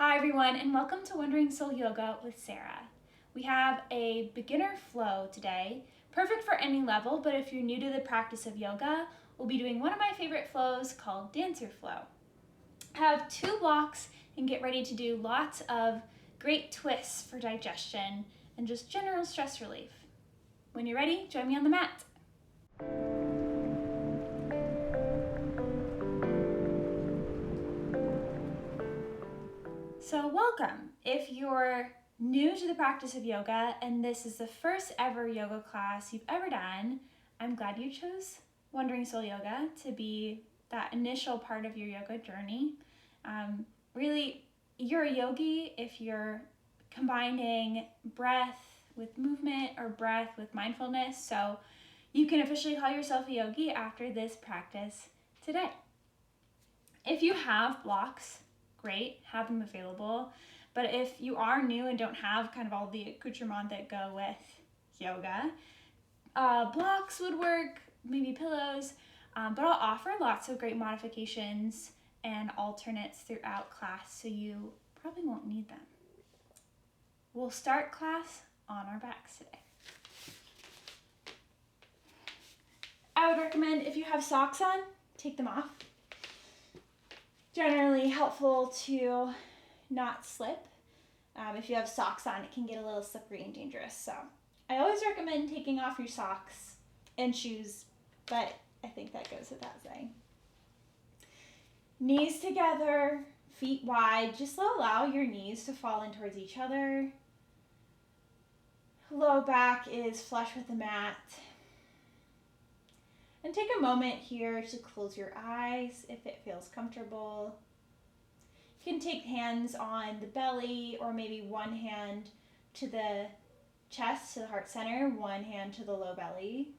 Hi everyone, and welcome to Wandering Soul Yoga with Sarah. We have a beginner flow today, perfect for any level, but if you're new to the practice of yoga, we'll be doing one of my favorite flows called Dancer Flow. Have 2 blocks and get ready to do lots of great twists for digestion and just general stress relief. When you're ready, join me on the mat. So welcome. If you're new to the practice of yoga and this is the first ever yoga class you've ever done, I'm glad you chose Wandering Soul Yoga to be that initial part of your yoga journey. Really, you're a yogi if you're combining breath with movement or breath with mindfulness. So you can officially call yourself a yogi after this practice today. If you have blocks, great, have them available. But if you are new and don't have kind of all the accoutrements that go with yoga, blocks would work, maybe pillows, but I'll offer lots of great modifications and alternates throughout class, so you probably won't need them. We'll start class on our backs today. I would recommend if you have socks on, take them off. Generally helpful to not slip. If you have socks on, it can get a little slippery and dangerous. So I always recommend taking off your socks and shoes, but I think that goes without saying. Knees together, feet wide. Just allow your knees to fall in towards each other. Low back is flush with the mat. And take a moment here to close your eyes if it feels comfortable. You can take hands on the belly or maybe one hand to the chest, to the heart center, one hand to the low belly.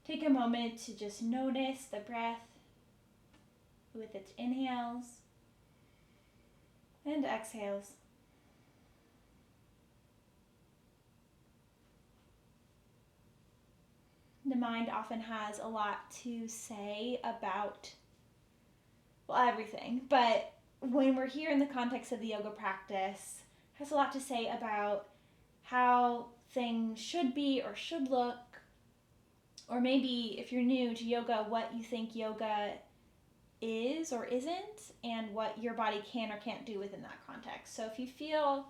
Take a moment to just notice the breath with its inhales and exhales. The mind often has a lot to say about, everything, but when we're here in the context of the yoga practice, it has a lot to say about how things should be or should look, or maybe if you're new to yoga, what you think yoga is or isn't, and what your body can or can't do within that context. So if you feel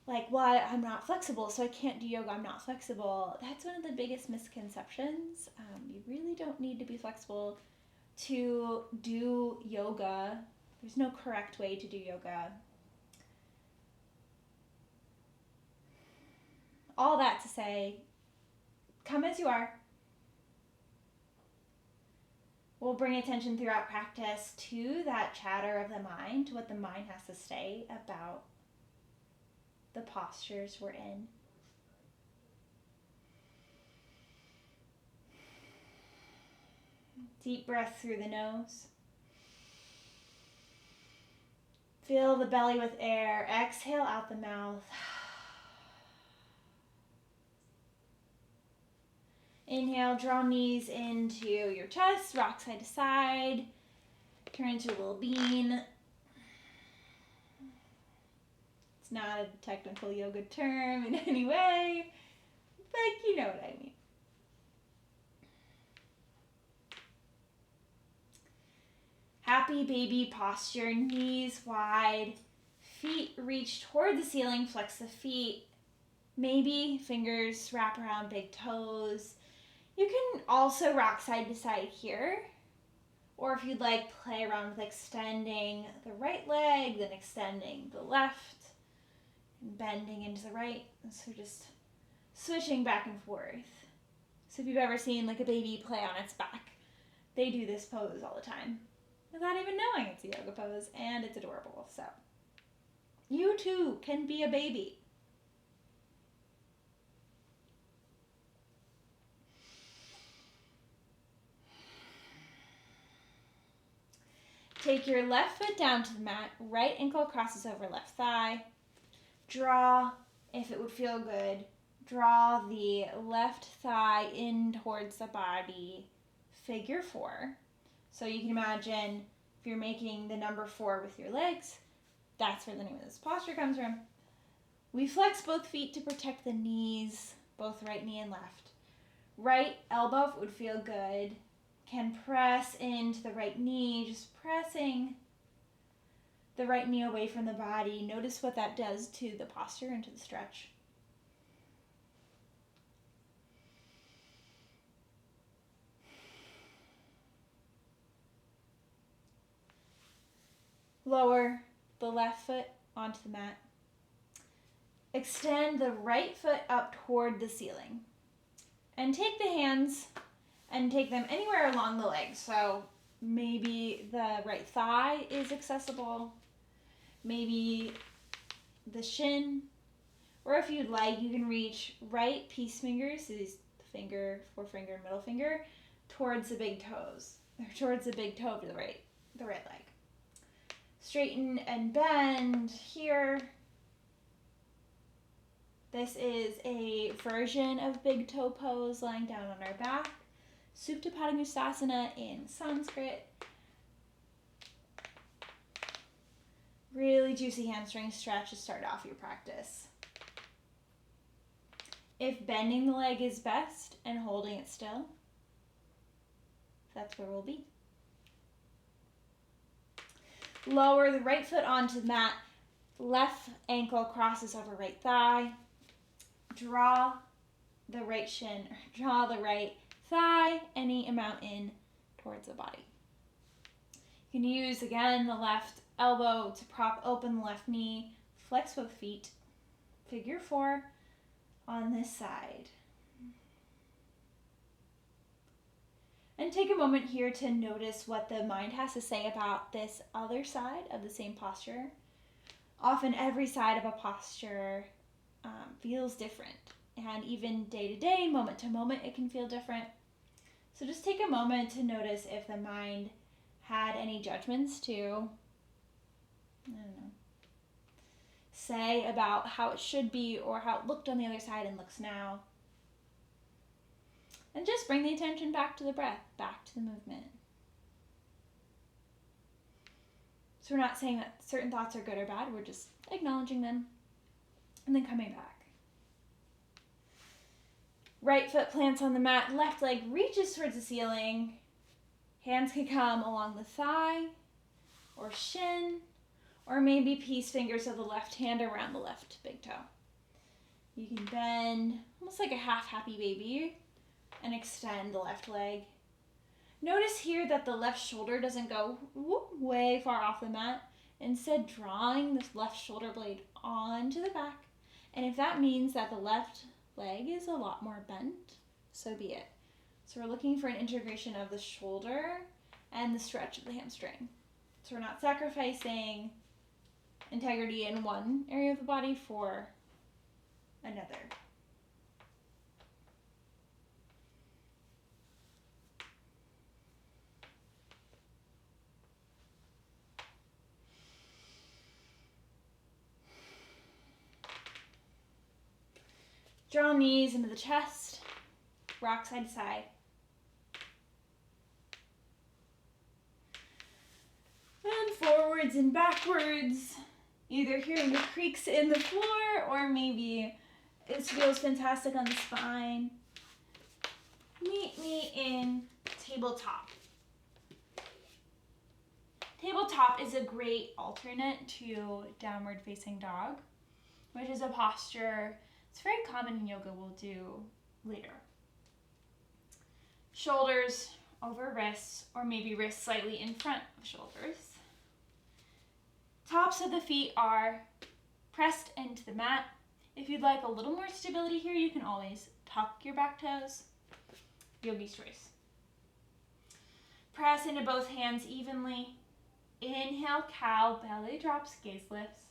like, I'm not flexible, so I can't do yoga, I'm not flexible, that's one of the biggest misconceptions. You really don't need to be flexible to do yoga. There's no correct way to do yoga. All that to say, come as you are. We'll bring attention throughout practice to that chatter of the mind, to what the mind has to say about the postures we're in. Deep breath through the nose. Fill the belly with air. Exhale out the mouth. Inhale, draw knees into your chest, rock side to side. Turn into a little bean. It's not a technical yoga term in any way, but you know what I mean. Happy baby posture, knees wide, feet reach toward the ceiling, flex the feet. Maybe fingers wrap around big toes. You can also rock side to side here, or if you'd like, play around with extending the right leg, then extending the left, and bending into the right. So just switching back and forth. So if you've ever seen like a baby play on its back, they do this pose all the time without even knowing it's a yoga pose, and it's adorable. So you too can be a baby. Take your left foot down to the mat, right ankle crosses over left thigh. Draw if it would feel good Draw the left thigh in towards the body, figure 4. So you can imagine if you're making the number 4 with your legs, that's where the name of this posture comes from. We flex both feet to protect the knees, both right knee and left. Right elbow, if it would feel good, can press into the right knee, just pressing the right knee away from the body. Notice what that does to the posture and to the stretch. Lower the left foot onto the mat. Extend the right foot up toward the ceiling. And take the hands and take them anywhere along the legs. So maybe the right thigh is accessible. Maybe the shin. Or if you'd like, you can reach right peace fingers, these finger, forefinger, and middle finger, towards the big toes. Or towards the big toe to the right leg. Straighten and bend here. This is a version of big toe pose, lying down on our back. Supta Padangusthasana in Sanskrit. Really juicy hamstring stretch to start off your practice. If bending the leg is best and holding it still, that's where we'll be. Lower the right foot onto the mat. Left ankle crosses over right thigh. Draw the right shin, or draw the right thigh any amount in towards the body. You can use, again, the left elbow to prop open the left knee. Flex both feet. Figure 4 on this side. And take a moment here to notice what the mind has to say about this other side of the same posture. Often every side of a posture feels different. And even day to day, moment to moment, it can feel different. So just take a moment to notice if the mind had any judgments to, say about how it should be or how it looked on the other side and looks now. And just bring the attention back to the breath, back to the movement. So we're not saying that certain thoughts are good or bad, we're just acknowledging them and then coming back. Right foot plants on the mat, left leg reaches towards the ceiling. Hands can come along the thigh or shin, or maybe peace fingers of the left hand around the left big toe. You can bend almost like a half happy baby and extend the left leg. Notice here that the left shoulder doesn't go way far off the mat, instead drawing this left shoulder blade onto the back. And if that means that the left leg is a lot more bent, so be it. So we're looking for an integration of the shoulder and the stretch of the hamstring. So we're not sacrificing integrity in one area of the body for another. Draw knees into the chest, rock side to side. And forwards and backwards, either hearing the creaks in the floor or maybe it feels fantastic on the spine. Meet me in tabletop. Tabletop is a great alternate to downward facing dog, which is a posture it's very common in yoga we'll do later. Shoulders over wrists, or maybe wrists slightly in front of shoulders. Tops of the feet are pressed into the mat. If you'd like a little more stability here, you can always tuck your back toes. Yogi's choice. Press into both hands evenly. Inhale, cow, belly drops, gaze lifts.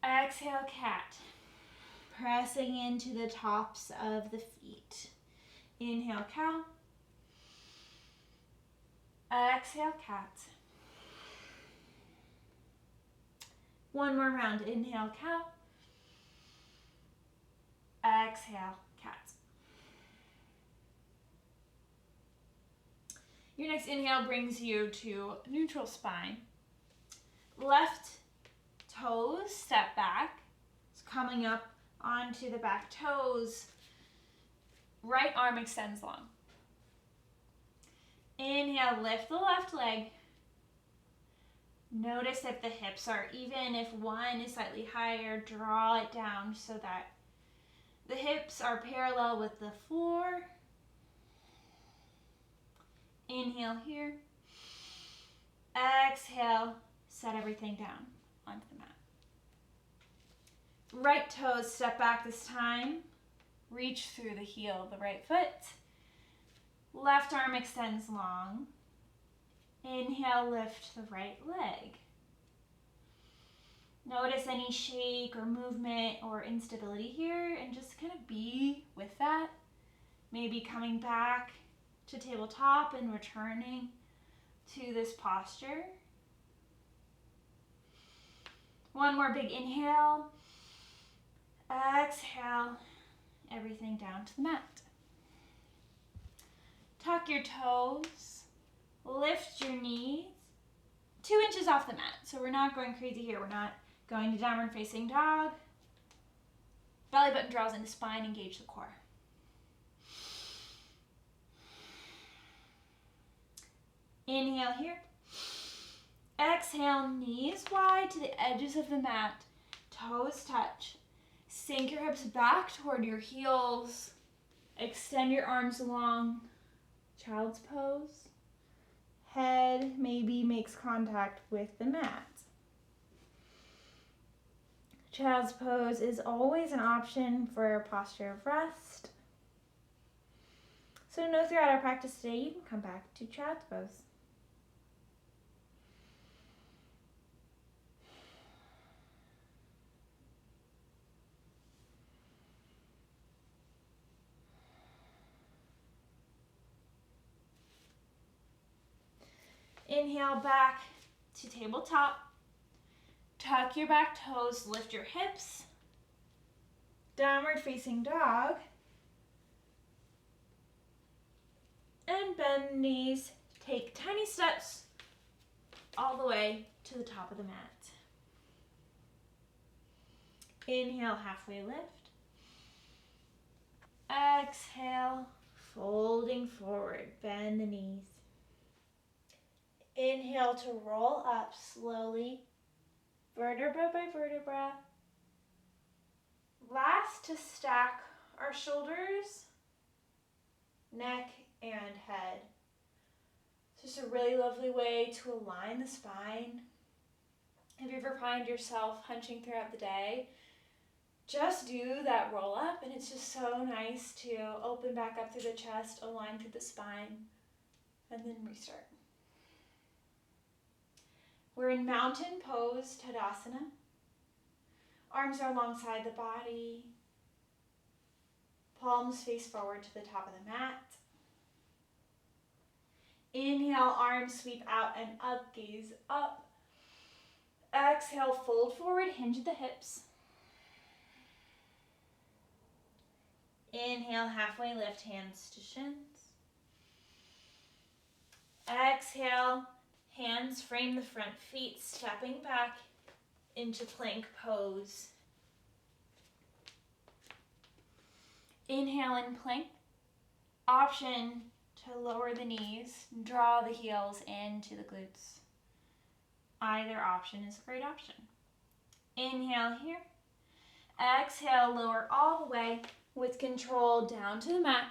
Exhale, cat. Pressing into the tops of the feet. Inhale, cow. Exhale, cat. One more round. Inhale, cow. Exhale, cat. Your next inhale brings you to neutral spine. Left toes step back. It's coming up onto the back toes. Right arm extends long. Inhale, lift the left leg. Notice if the hips are even. If one is slightly higher, draw it down so that the hips are parallel with the floor. Inhale here. Exhale, set everything down onto the mat. Right toes step back this time. Reach through the heel of the right foot. Left arm extends long. Inhale, lift the right leg. Notice any shake or movement or instability here and just kind of be with that. Maybe coming back to tabletop and returning to this posture. One more big inhale. Exhale, everything down to the mat. Tuck your toes, lift your knees 2 inches off the mat. So we're not going crazy here. We're not going to downward facing dog. Belly button draws into spine, engage the core. Inhale here. Exhale, knees wide to the edges of the mat. Toes touch. Sink your hips back toward your heels. Extend your arms long. Child's pose. Head maybe makes contact with the mat. Child's pose is always an option for a posture of rest. So know throughout our practice today, you can come back to child's pose. Inhale back to tabletop. Tuck your back toes, lift your hips. Downward facing dog. And bend the knees. Take tiny steps all the way to the top of the mat. Inhale, halfway lift. Exhale, folding forward, bend the knees. Inhale to roll up slowly, vertebra by vertebra. Last, to stack our shoulders, neck, and head. It's just a really lovely way to align the spine. If you ever find yourself hunching throughout the day, just do that roll up, and it's just so nice to open back up through the chest, align through the spine, and then restart. We're in mountain pose, Tadasana. Arms are alongside the body. Palms face forward to the top of the mat. Inhale, arms sweep out and up, gaze up. Exhale, fold forward, hinge the hips. Inhale, halfway lift, hands to shins. Exhale, hands frame the front feet, stepping back into plank pose. Inhale in plank. Option to lower the knees, draw the heels into the glutes. Either option is a great option. Inhale here. Exhale, lower all the way with control down to the mat.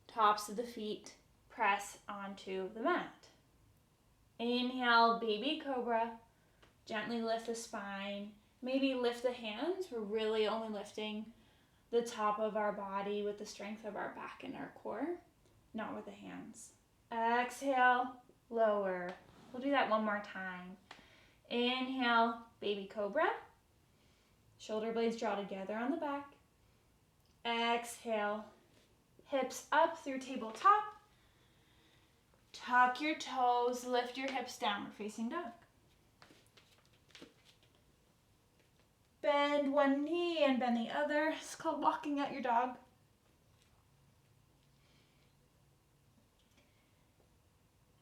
Tops of the feet press onto the mat. Inhale, baby cobra. Gently lift the spine. Maybe lift the hands. We're really only lifting the top of our body with the strength of our back and our core, not with the hands. Exhale, lower. We'll do that one more time. Inhale, baby cobra. Shoulder blades draw together on the back. Exhale, hips up through tabletop. Tuck your toes, lift your hips, downward facing dog. Bend one knee and bend the other. It's called walking out your dog.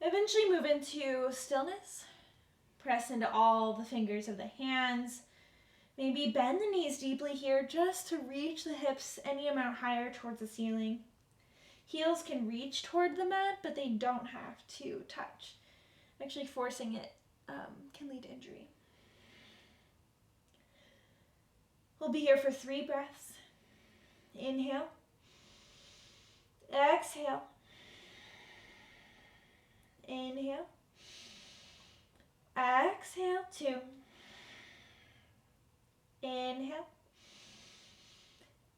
Eventually move into stillness. Press into all the fingers of the hands. Maybe bend the knees deeply here just to reach the hips any amount higher towards the ceiling. Heels can reach toward the mat, but they don't have to touch. Actually, forcing it can lead to injury. We'll be here for 3 breaths. Inhale. Exhale. Inhale. Exhale. 2. Inhale.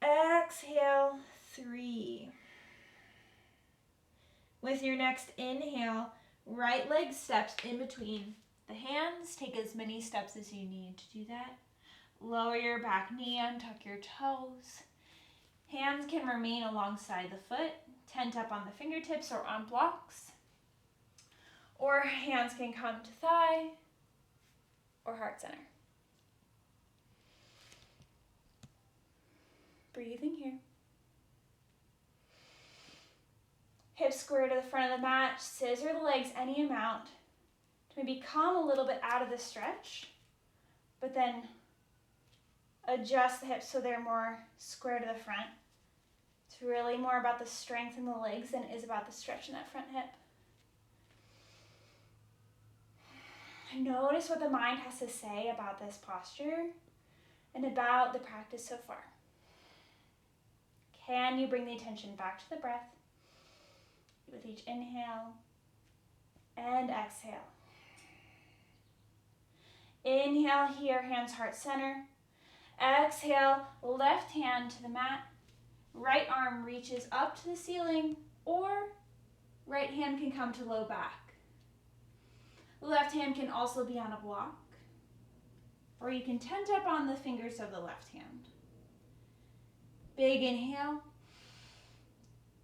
Exhale. 3. With your next inhale, right leg steps in between the hands. Take as many steps as you need to do that. Lower your back knee, untuck your toes. Hands can remain alongside the foot, tent up on the fingertips or on blocks. Or hands can come to thigh or heart center. Breathing here. Hips square to the front of the mat. Scissor the legs any amount to maybe come a little bit out of the stretch, but then adjust the hips so they're more square to the front. It's really more about the strength in the legs than it is about the stretch in that front hip. Notice what the mind has to say about this posture and about the practice so far. Can you bring the attention back to the breath with each inhale and exhale? Inhale here, hands heart center. Exhale, left hand to the mat. Right arm reaches up to the ceiling, or right hand can come to low back. Left hand can also be on a block, or you can tent up on the fingers of the left hand. Big inhale.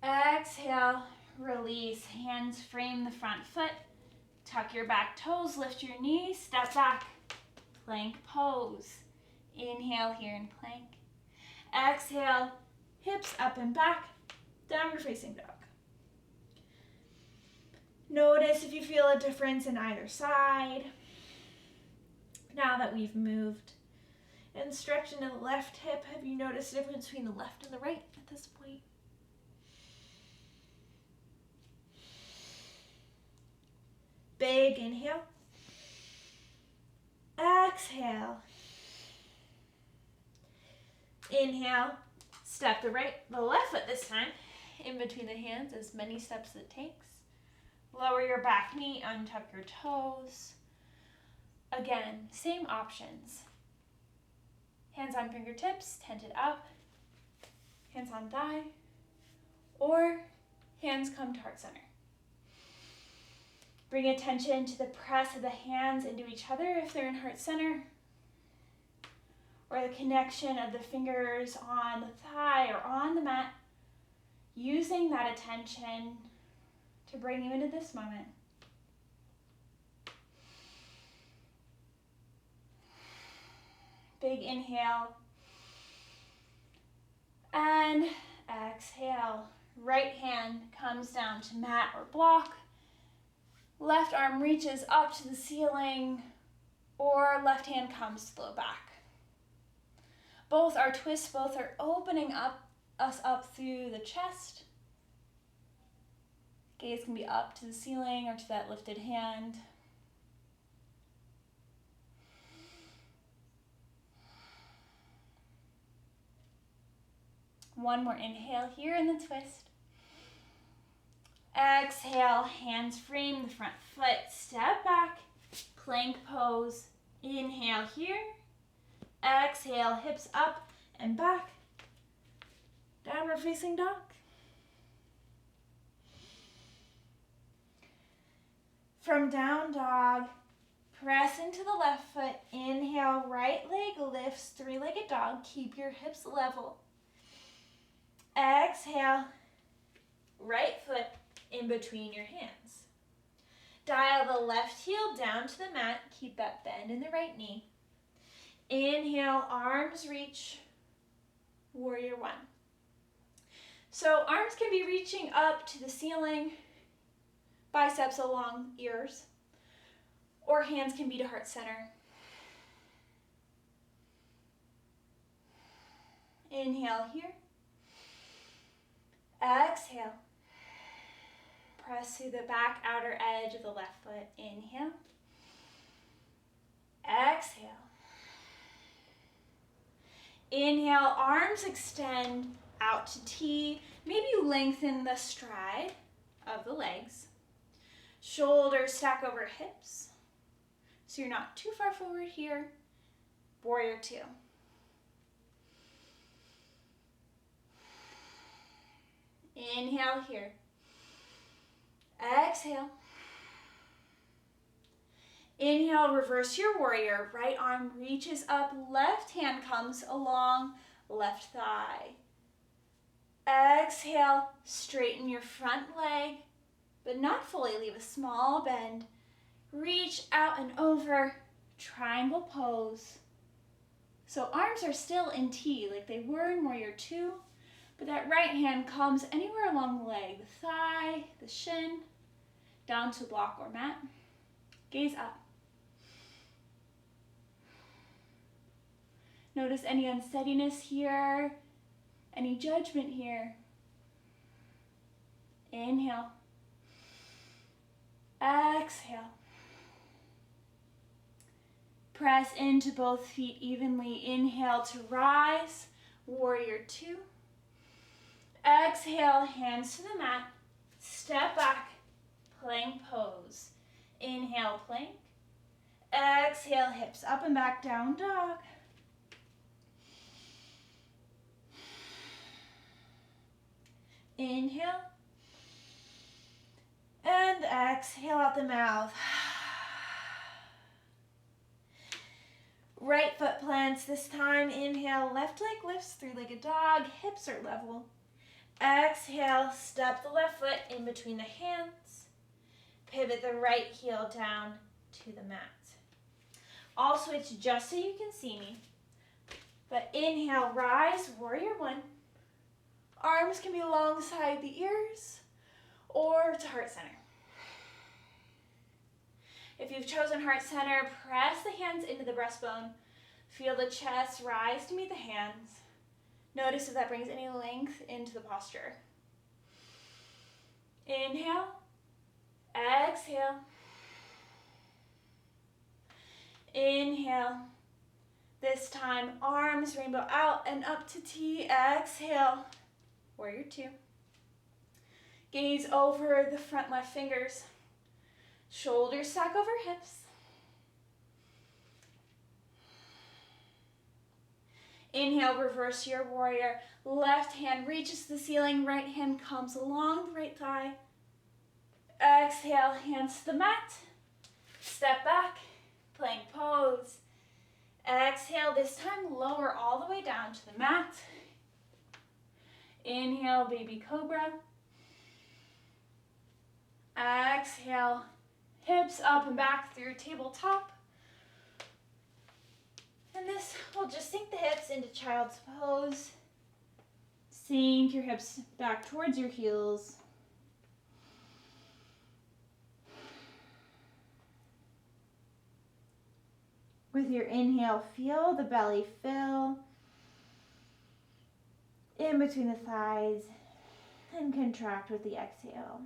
Exhale, release. Hands frame the front foot. Tuck your back toes, lift your knees, step back. Plank pose. Inhale here in plank. Exhale, hips up and back, downward facing dog. Notice if you feel a difference in either side. Now that we've moved and stretched into the left hip, have you noticed the difference between the left and the right at this point? Big inhale. Exhale. Inhale, step the left foot this time, in between the hands, as many steps as it takes. Lower your back knee, untuck your toes. Again, same options. Hands on fingertips, tented up. Hands on thigh. Or hands come to heart center. Bring attention to the press of the hands into each other if they're in heart center, or the connection of the fingers on the thigh or on the mat, using that attention to bring you into this moment. Big inhale. And exhale. Right hand comes down to mat or block. Left arm reaches up to the ceiling, or left hand comes to low back. Both are twists, both are opening us up through the chest. Gaze can be up to the ceiling or to that lifted hand. One more inhale here in the twist. Exhale, hands frame the front foot, step back, plank pose. Inhale here. Exhale, hips up and back. Downward facing dog. From down dog, press into the left foot. Inhale, right leg lifts, 3-legged dog. Keep your hips level. Exhale, right foot in between your hands. Dial the left heel down to the mat. Keep that bend in the right knee. Inhale, arms reach, warrior one. So arms can be reaching up to the ceiling, biceps along ears, or hands can be to heart center. Inhale here. Exhale. Press through the back outer edge of the left foot. Inhale. Exhale. Inhale, arms extend out to T. Maybe you lengthen the stride of the legs. Shoulders stack over hips, so you're not too far forward here. Warrior two. Inhale here. Exhale. Inhale, reverse your warrior. Right arm reaches up, left hand comes along left thigh. Exhale, straighten your front leg, but not fully. Leave a small bend. Reach out and over, triangle pose. So arms are still in T like they were in warrior two, but that right hand comes anywhere along the leg, the thigh, the shin, down to block or mat. Gaze up. Notice any unsteadiness here, any judgment here. Inhale. Exhale. Press into both feet evenly. Inhale to rise, warrior two. Exhale, hands to the mat. Step back, plank pose. Inhale, plank. Exhale, hips up and back, down dog. Inhale. And exhale out the mouth. Right foot plants this time. Inhale, left leg lifts, three-legged dog, hips are level. Exhale, step the left foot in between the hands. Pivot the right heel down to the mat. I'll switch just so you can see me. But inhale, rise, warrior one. Arms can be alongside the ears or to heart center. If you've chosen heart center, press the hands into the breastbone. Feel the chest rise to meet the hands. Notice if that brings any length into the posture. Inhale, exhale. Inhale. This time, arms rainbow out and up to T. Exhale, warrior two. Gaze over the front left fingers. Shoulders stack over hips. Inhale, reverse your warrior. Left hand reaches the ceiling, right hand comes along the right thigh. Exhale, hands to the mat. Step back, plank pose. Exhale, this time lower all the way down to the mat. Inhale, baby cobra. Exhale, hips up and back through tabletop. And this will just sink the hips into child's pose. Sink your hips back towards your heels. With your inhale, feel the belly fill in between the thighs and contract with the exhale.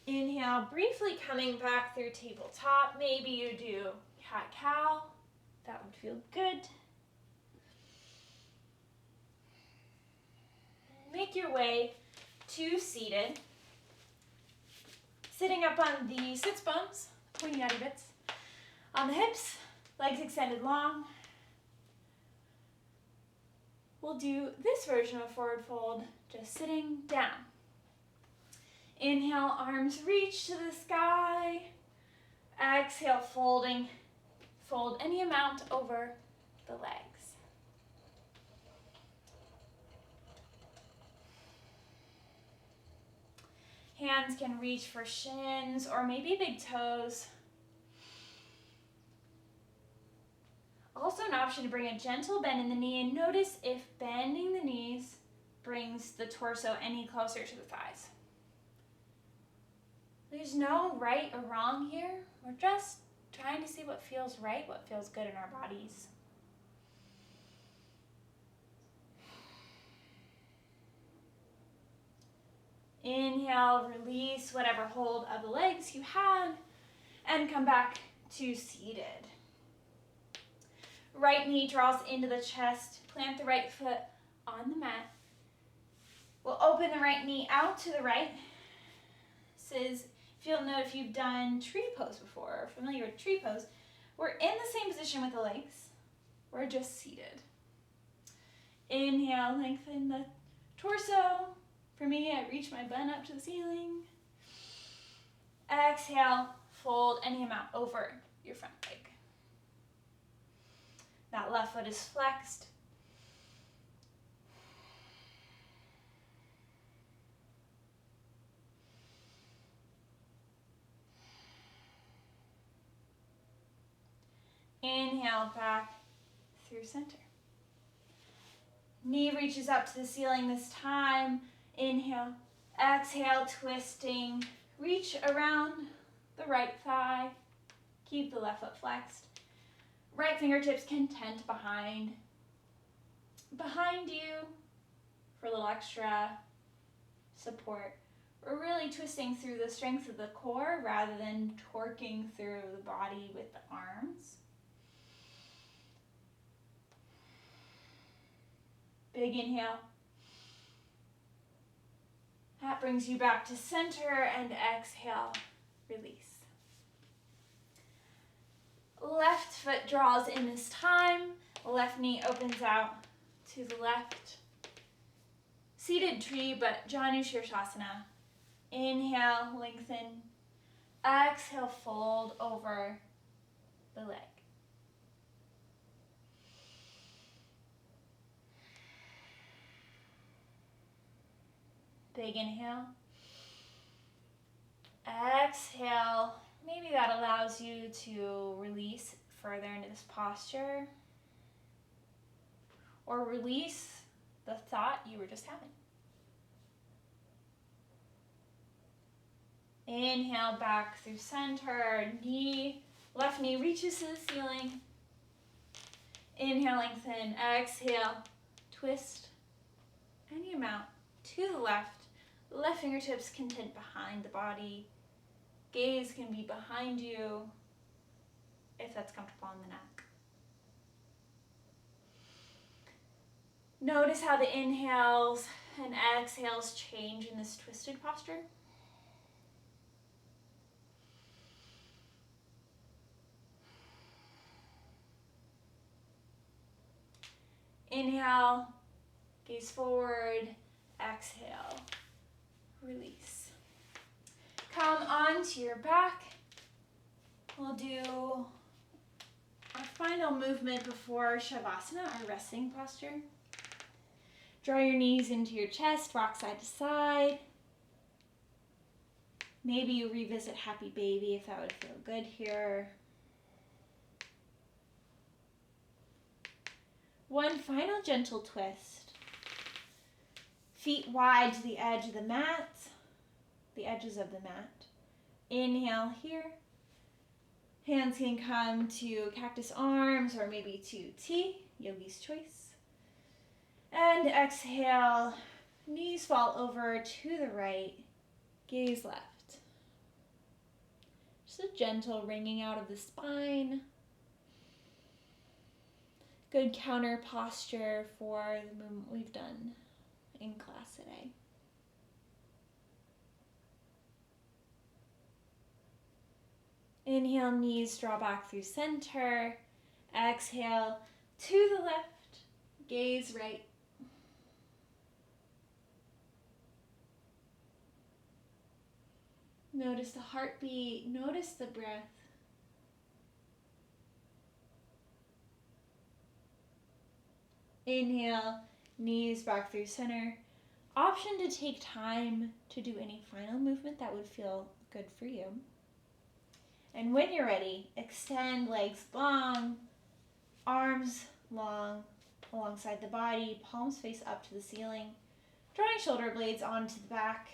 Inhale, briefly coming back through tabletop. Maybe you do cat-cow. That would feel good. Make your way to seated. Sitting up on the sits bones, pointy outy bits. On the hips, legs extended long. We'll do this version of forward fold, just sitting down. Inhale, arms reach to the sky. Exhale, folding. Fold any amount over the legs. Hands can reach for shins or maybe big toes. Also an option to bring a gentle bend in the knee, and notice if bending the knees brings the torso any closer to the thighs. There's no right or wrong here. We're just trying to see what feels right, what feels good in our bodies. Inhale, release whatever hold of the legs you had, and come back to seated. Right knee draws into the chest. Plant the right foot on the mat. We'll open the right knee out to the right. This is, if you'll note, if you've done tree pose before or familiar with tree pose, we're in the same position with the legs. We're just seated. Inhale, lengthen the torso. For me, I reach my bun up to the ceiling. Exhale, fold any amount over your front leg. That left foot is flexed. Inhale, back through center. Knee reaches up to the ceiling this time. Inhale, exhale, twisting. Reach around the right thigh. Keep the left foot flexed. Right fingertips can tent behind you for a little extra support. We're really twisting through the strength of the core rather than torquing through the body with the arms. Big inhale. That brings you back to center, and exhale, release. Left foot draws in this time. Left knee opens out to the left. Seated tree, but Janu Shirshasana. Inhale, lengthen. Exhale, fold over the leg. Big inhale. Exhale. Maybe that allows you to release further into this posture, or release the thought you were just having. Inhale, back through center. Left knee reaches to the ceiling. Inhale, lengthen. Exhale, twist any amount to the left. Left fingertips can tent behind the body. Gaze can be behind you if that's comfortable in the neck. Notice how the inhales and exhales change in this twisted posture. Inhale, gaze forward, exhale, release. Come onto your back. We'll do our final movement before Shavasana, our resting posture. Draw your knees into your chest, rock side to side. Maybe you revisit Happy Baby if that would feel good here. One final gentle twist. Feet wide to the edge of the mat, the edges of the mat. Inhale here. Hands can come to cactus arms or maybe to T, yogi's choice. And exhale, knees fall over to the right, gaze left. Just a gentle wringing out of the spine. Good counter posture for the movement we've done in class today. Inhale, knees draw back through center. Exhale, to the left, gaze right. Notice the heartbeat, notice the breath. Inhale, knees back through center. option to take time to do any final movement that would feel good for you. And when you're ready, extend legs long, arms long alongside the body, palms face up to the ceiling, drawing shoulder blades onto the back.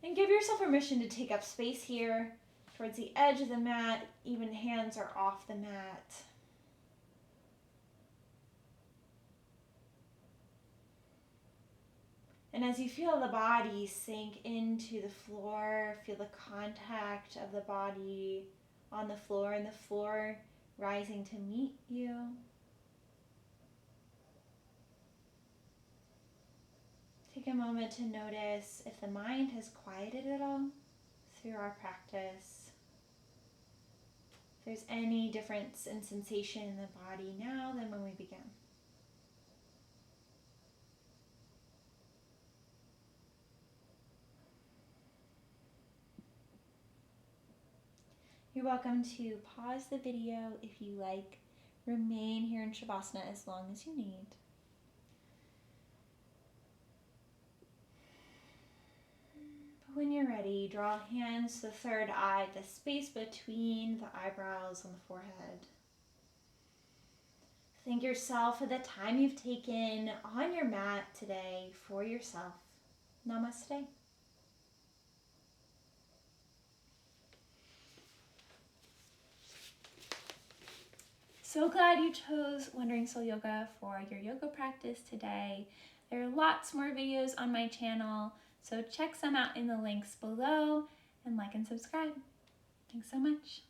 And give yourself permission to take up space here towards the edge of the mat, even hands are off the mat. And as you feel the body sink into the floor, feel the contact of the body on the floor and the floor rising to meet you. Take a moment to notice if the mind has quieted at all through our practice. If there's any difference in sensation in the body now than when we began. You're welcome to pause the video if you like. Remain here in Shavasana as long as you need. But when you're ready, draw hands to the third eye, the space between the eyebrows on the forehead. Thank yourself for the time you've taken on your mat today for yourself. Namaste. So glad you chose Wandering Soul Yoga for your yoga practice today. There are lots more videos on my channel, so check some out in the links below and like and subscribe. Thanks so much.